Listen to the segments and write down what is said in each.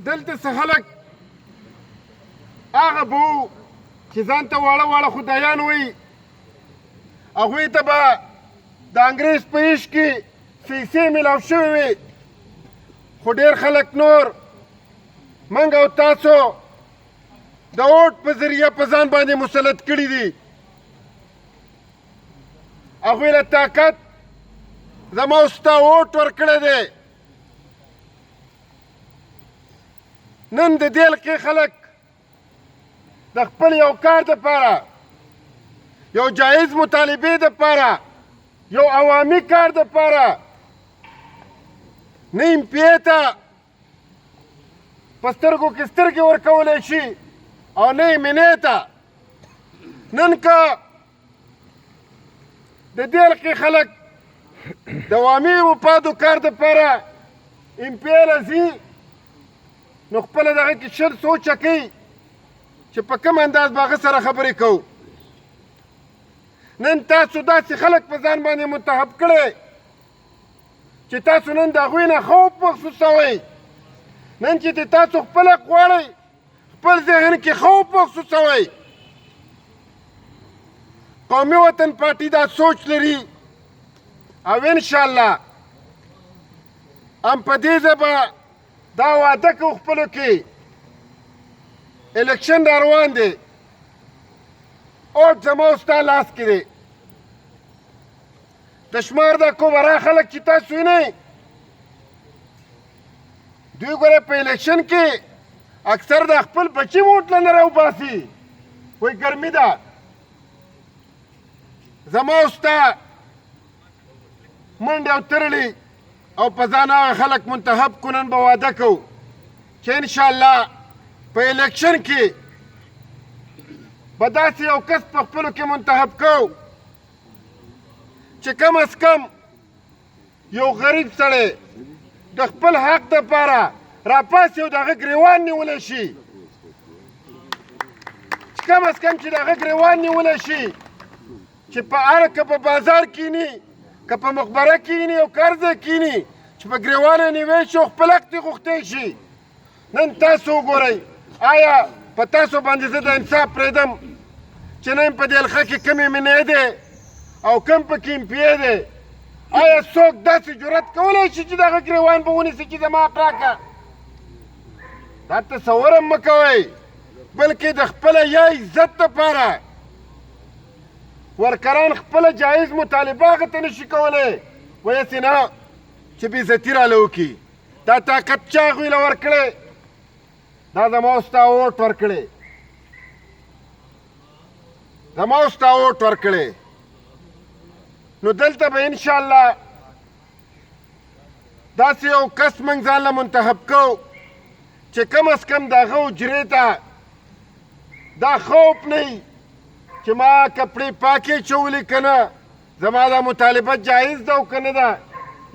دلته څه خلک هغه به وو چې ځان ته واړه واړه خدایان وایي هغوی ته به د انګریز په عشق کې پیسې میلاو شوې وي خو ډېر خلک نور موږ او تاسو د اوټ په ذریعه په ځان باندې مسلط کړي دي هغوی له طاقت زما او ستا اوټ ورکړی دی نن د دې لکې خلک د خپل یو کار دپاره یو جایز مطالبې دپاره یو عوامي کار دپاره نه ایم پی ای ته په سترګو کې سترګې ورکولی شي او نه یې مینې ته نن که د دې لکې خلک د عوامي مفادو کار دپاره ایم پی ای له ځي نو خپله دغه کې شل سوچه کوي چې په کوم انداز به هغه سره خبرې کوو نن تاسو داسې خلک په ځان باندې منتخب کړی چې تاسو نن د هغوی نه خوف محسوسوئ نن چې تاسو خپله غواړئ خپل ذهن کې خوف محسوسوئ قومي وطن پارټي دا سوچ لري او انشاءالله هم په دې ځای به دا وعده کوو خپلو کې الیکشن را روان دی اوټ زما او ستا لاس کې دی د شمار دا کوبرا خلک چې تاسو وینئ دوی ګوره په الیکشن کې اکثر د خپل بچي ووټ له نه راوباسي وایي ګرمي ده زما او ستا منډې او ترړې او په ځان هغه خلک منتخب کړو نن به واده کوو چې انشاءالله په الیکشن کې به داسې یو کس په خپلو کې منتخب کوو چې کم از کم یو غریب سړی د خپل حق دپاره راپاسي او د هغه ګریوان نیولی شي چې کم از کم چې د هغه ګریوان نیولی شي چې په هره که په بازار کینی که په مقبره کینی او کار ځای کینی چې په ګریوان یې نیوی شي او خپل حق ترې غوښتی شي نن تاسو وګورئ آیا په تاسو باندې زه د انصاف پرېږدم چې نن په دې حلقه کې کمې مینې دی او کم پکې ایم پی ای دی آیا څوک داسې جرأت کولی شي چې دغه ګریوان به ونیسي چې زما حق راکړه دا تصور هم مه کوئ بلکې د خپله یا عزت دپاره ورکران خپله جایز مطالبه هغه ته نشي کولی ویسې نه چې بېعزتي راله وکړي دا طاقت چا هغوی له ورکړی دا زما او ستا اوټ ورکړی زما او ستا اوټ ورکړی نو دلته به انشاءالله داسې یو کس موږ ځان له منتخب کوو چې کم از کم د هغه حجرې ته دا خوف نه وي چې ما کپړې پاکې چولې که نه زما دا مطالبه جایز ده او که نه ده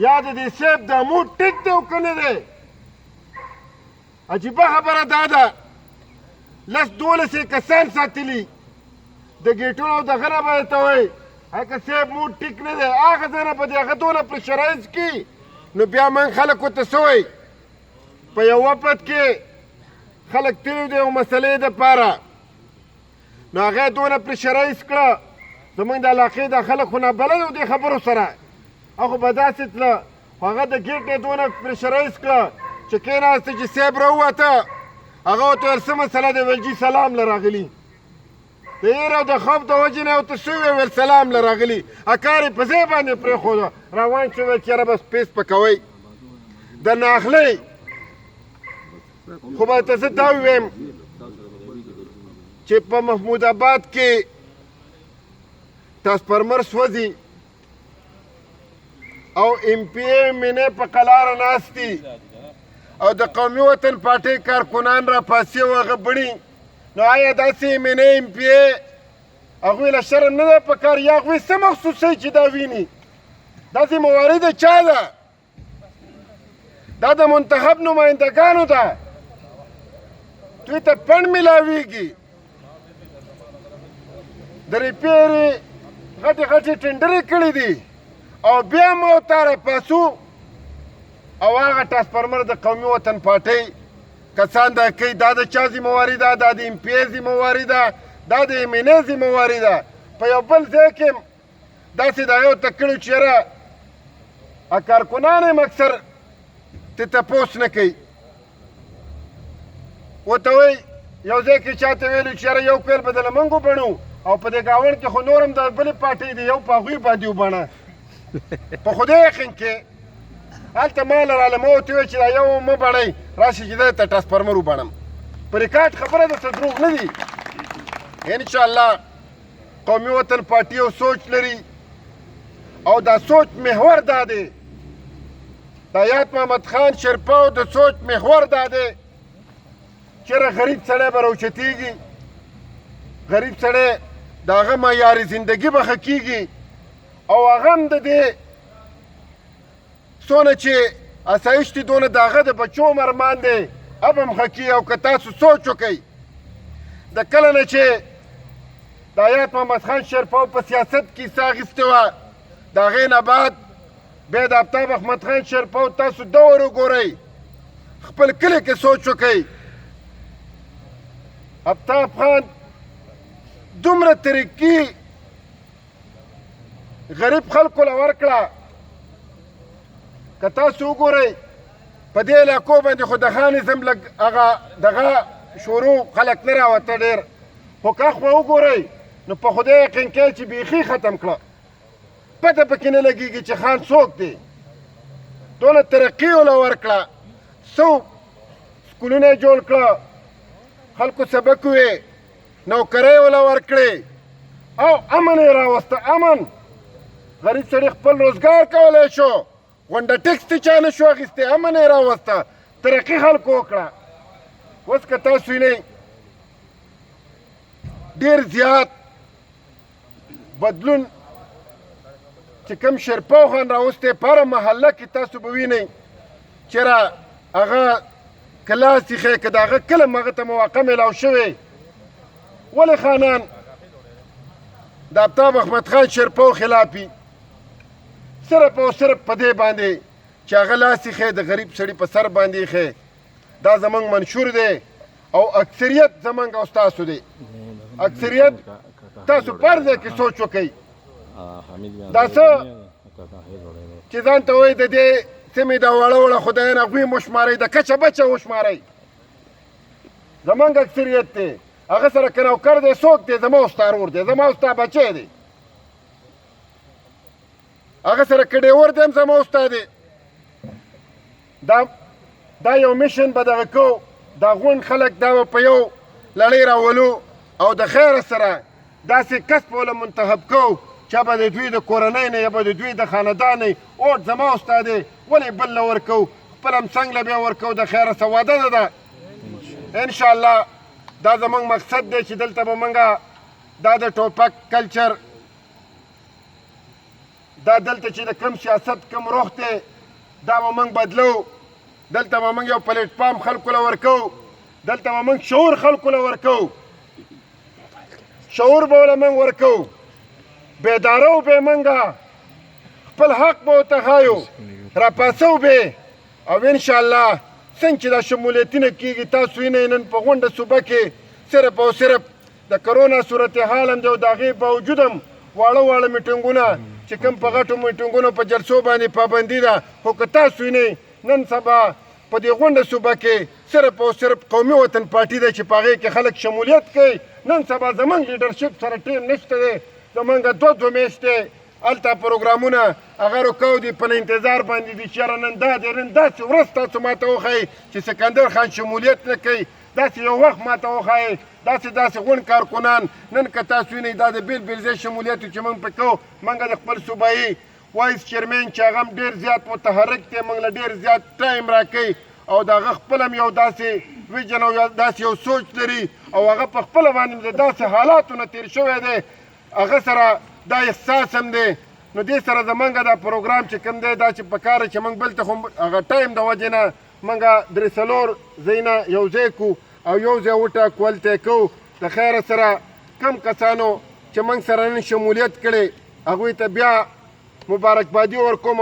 یا د دې صاحب دا موډ ټیک دی او که نه دی عجیبه خبره دا ده 10-12 کسان ساتلي د ګیټونو او دغه نه به یې ته وایي هغه صاحب موډ ټیک نه دی هغه ځای نه به د هغه دونه پرشرایز کړي نو بیا موږ خلک ورته څه وایي په یو وفد کې خلک تللي دي یو مسلې دپاره نو هغه یې دونه پرشرایز کړه زموږ د علاقې د خلک خو نابلد و دې خبرو سره هغه به داسې تله خو هغه د ګیټ یې دونه پرشرایز کړه چې کېناسته چې صاحب راووته هغه ورته ویل څه مسله ده ویل جي سلام له راغلي د هیر او د خوف د وجې نه ورته څه وویل سلام له راغلي کار یې په ځای باندې پرېښوده روان شو ویل چې یاره بس پیس پکوئ د ناخلۍ خو به ته زه دا ووایم چې په محمود آباد کې تاسپرمر سوځي او ایم پی ای مینې په قلاره ناست دي او د قومي وطن پارټۍ کارکنان راپاسي او هغه بڼي نو آیا داسې مینې ایم پی ای هغوی له شرم نه ده پکار یا هغوی څه مخصوصوي چې دا ویني داسې موارد چا ده دا د منتخب نمایندګانو ده دوی ته پڼ میلاویږي د ریپیرې غټې غټې ټنډرې کړي دي او بیا مو ته راپاسو او هغه ټرانسفارمر د قومي وطن پارټۍ کسان دا کوي دا د چا ذمهواري ده دا د ایم پی ای ذمهواري ده دا د ایم این ای ذمهواري ده په یو بل ځای کې داسې دا یو ته کړي چې یاره کارکنان هم اکثر ته تپوس نه کوي ورته وایي یو ځای کې چاته ویلي چې یاره یو پیل به دله موږ وبڼو او په دې ګاونډ کې خو نور هم د بلې پارټۍ دی یو په هغوی باندې وبڼه په خدای یقین کې هلته ما لراله ما ورته وویل چې دا یو مه بڼئ راشي چې دی ته ټرانسفارمر وبڼم په ریکارډ خبره ده څه دروغ نه دي انشاءالله قومي وطن پارټي یو سوچ لري او دا سوچ محور دا دی د حیات محمد خان شیرپاو د سوچ محور دا دی چېرې غریب سړی به راوچتېږي غریب سړی د هغه معیاري زندګي به ښه کېږي او هغه هم د دې څونه چې اسایش دي دونه د هغه د بچو ارمان دی اب هم ښه کېږي او که تاسو سوچ وکئ د کله نه چې د حیات محمد خان شیرپاو په سیاست کې حصه اخیستې وه د هغې نه بعد بیا د آفتاب احمد خان شیرپاو تاسو دور وګورئ خپل کلي کې سوچ وکئ آفتاب خان دومره ترقي غریب خلکو له ورکړه که تاسو وګورئ په دې علاقو باندې خو د خانزم لږ هغه دغه شروع خلک نه راوته ډېر خو که خو وګورئ نو په خدای یقین کوي چې بیخي ختم کړه پته پکې نه لګېږي چې خان څوک دی دونه ترقي یې له ورکړه څو سکولونه یې جوړ کړه خلکو سبق ویې نوکرۍ یې له ورکړې او امن یې راوسته امن غریب سړي خپل روزګار کولی شو غونډه ټکس ته چا نه شو اخیستی امن یې راوسته ترقي خلکو وکړه اوس که تاسو وینئ ډېر زیات بدلون چې کوم شیرپاو خان راوستی په هره محله کې تاسو به وینئ چېرې هغه کلاس ایښی که د هغه کلم هغه ته مواقع میلاو شوې ولې خانان د آفتاب احمد خان شیرپاو خلافي صرف او صرف په دې باندې چې هغه لاس ایښی د غریب سړي په سر باندې ایښی دا زموږ منشور دی او اکثریت زموږ او ستاسو دی اکثریت تاسو په هر ځای کې سوچ وکئ دا څه چې ځان ته وایي د دې سیمې د وړه وړه خدایان هغوی مو شمارئ د کچه بچه وشمارئ زموږ اکثریت دی هغه سره که نوکر دی څوک دی زما او ستا ورور دی زما او ستا بچی دی هغه سره که ډیور دی هم زما او ستا دی دا یو میشن به دغه کوو دا غونډ خلک دا به په یو لړۍ راولو او د خیره سره داسې کس به له منتخب کوو چې به د دوی د کورنۍ نه یا به د دوی د خاندان نه اوټ زما او ستا دی ولې بل له ورکوو خپل هم څنګ له بیا ورکوو د خیره څه واده ده انشاءالله دا زموږ مقصد دی چې دلته به موږ دا د ټوپک کلچر دا دلته چې د کم سیاست کم رخ دی دا به موږ بدلو دلته به موږ یو پلیټفارم خلکو له ورکوو دلته به موږ شعور خلکو له ورکوو شعور به له موږ ورکوو بیدارو به موږ خپل حق به ورته ښایو راپاڅو به او انشاءالله څنګه چې دا شمولیتونه کېږي تاسو وینئ نن په غونډه صوبه کې صرف او صرف د کرونا صورتحال هم دی او د هغې باوجود هم واړه واړه میټینګونه چې کوم په غټو میټینګونو په جلسو باندې پابندي ده خو که تاسو وینئ نن سبا په دې غونډه صوبه کې صرف او صرف قومي وطن پارټي ده چې په هغې کې خلک شمولیت کوي نن سبا زموږ لیډرشپ سره ټیم نشته دی زموږ دوه میاشتې هلته پروګرامونه هغه رکو دي په انتظار باندې دي چې یاره نن دا دی نن داسې ورځ تاسو ما ته وښایئ چې سکندر خان شمولیت نه کوي داسې یو وخت ما ته وښایئ داسې غونډ کارکنان نن که تاسو وینئ دا د بېل بېل ځای شمولیت چې موږ پکې کوو موږ د خپل صوبایي وایس چیرمین چې هغه هم ډېر زیات متحرک دی موږ له ډېر زیات ټایم راکوي او د هغه خپل هم یو داسې ویژن او داسې یو سوچ لري او هغه په خپله باندې د داسې حالاتو نه تېر شوی دی هغه سره دا احساس هم دی نو دې سره زمونږ دا پروګرام چې کوم دی دا چې په کار چې موږ بل ته خو هغه ټایم د وجې نه موږ درې څلور ځایونه یو ځای کړو او یو ځای وټاکو هلته یې کوو د خیره سره کم کسانو چې موږ سره نن شمولیت کړی هغوی ته بیا مبارکبادي ورکوم